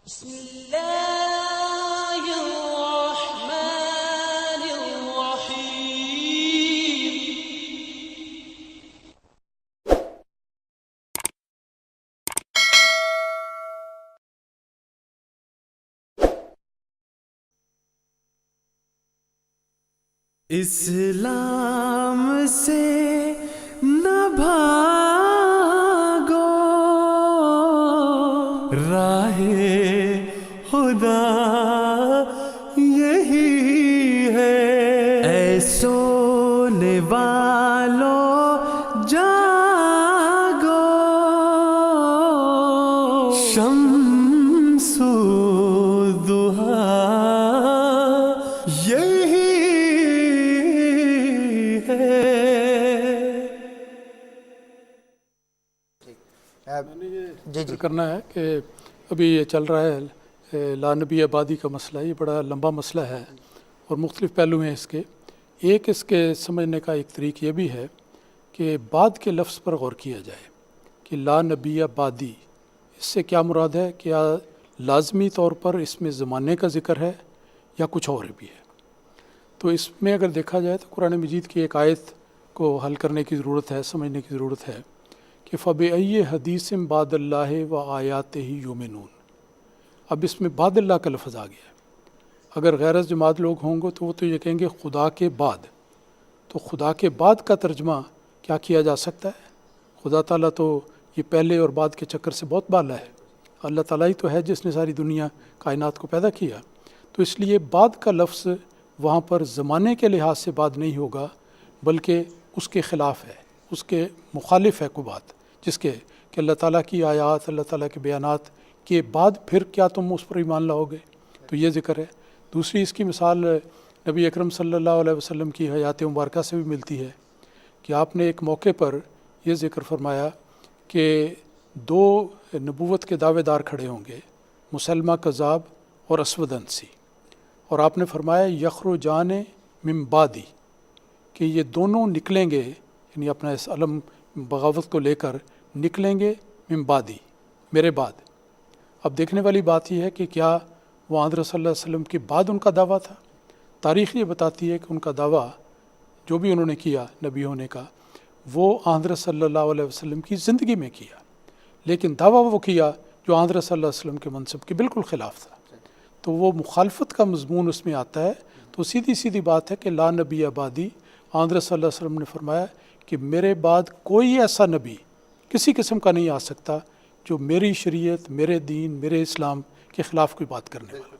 بسم اللہ الرحمن الرحیم۔ اسلام سے نہ بھاگو، راہ خدا یہی ہے۔ اے سونے والو جاگو، شمس الضحیٰ یہی ذکر کرنا ہے کہ ابھی یہ چل رہا ہے لا نبی آبادی کا مسئلہ، یہ بڑا لمبا مسئلہ ہے اور مختلف پہلو ہیں اس کے۔ ایک اس کے سمجھنے کا ایک طریق یہ بھی ہے کہ بعد کے لفظ پر غور کیا جائے کہ لا نبی آبادی، اس سے کیا مراد ہے؟ کیا لازمی طور پر اس میں زمانے کا ذکر ہے یا کچھ اور بھی ہے؟ تو اس میں اگر دیکھا جائے تو قرآن مجید کی ایک آیت کو حل کرنے کی ضرورت ہے، سمجھنے کی ضرورت ہے کہ فَبِأَيِّ حَدِيثٍ بَعْدَ اللَّهِ وَآيَاتِهِ يُؤْمِنُونَ۔ اب اس میں بعد اللہ کا لفظ آ گیا ہے۔ اگر غیر از جماعت لوگ ہوں گے تو وہ تو یہ کہیں گے خدا کے بعد، تو خدا کے بعد کا ترجمہ کیا کیا جا سکتا ہے؟ خدا تعالیٰ تو یہ پہلے اور بعد کے چکر سے بہت بالا ہے، اللہ تعالیٰ ہی تو ہے جس نے ساری دنیا کائنات کو پیدا کیا، تو اس لیے بعد کا لفظ وہاں پر زمانے کے لحاظ سے بعد نہیں ہوگا، بلکہ اس کے خلاف ہے، اس کے مخالف ہے کوئی بات، جس کے کہ اللہ تعالیٰ کی آیات، اللہ تعالیٰ کے بیانات کے بعد پھر کیا تم اس پر ایمان لاؤ گے؟ تو یہ ذکر ہے۔ دوسری اس کی مثال نبی اکرم صلی اللہ علیہ وسلم کی حیات مبارکہ سے بھی ملتی ہے کہ آپ نے ایک موقع پر یہ ذکر فرمایا کہ دو نبوت کے دعوے دار کھڑے ہوں گے، مسلمہ کذاب اور اسود انسی، اور آپ نے فرمایا یخرجان من بعدی، کہ یہ دونوں نکلیں گے، یعنی اپنا اس علم بغاوت کو لے کر نکلیں گے من بعدی، میرے بعد۔ اب دیکھنے والی بات یہ ہے کہ کیا وہ حضرت صلی اللہ علیہ وسلم کے بعد ان کا دعویٰ تھا؟ تاریخ یہ بتاتی ہے کہ ان کا دعویٰ جو بھی انہوں نے کیا نبی ہونے کا، وہ حضرت صلی اللہ علیہ وسلم کی زندگی میں کیا، لیکن دعویٰ وہ کیا جو حضرت صلی اللہ علیہ وسلم کے منصب کے بالکل خلاف تھا، تو وہ مخالفت کا مضمون اس میں آتا ہے۔ تو سیدھی بات ہے کہ لا نبی آبادی، حضرت صلی اللہ علیہ وسلم نے فرمایا کہ میرے بعد کوئی ایسا نبی کسی قسم کا نہیں آ سکتا جو میری شریعت، میرے دین، میرے اسلام کے خلاف کوئی بات کرنے والا۔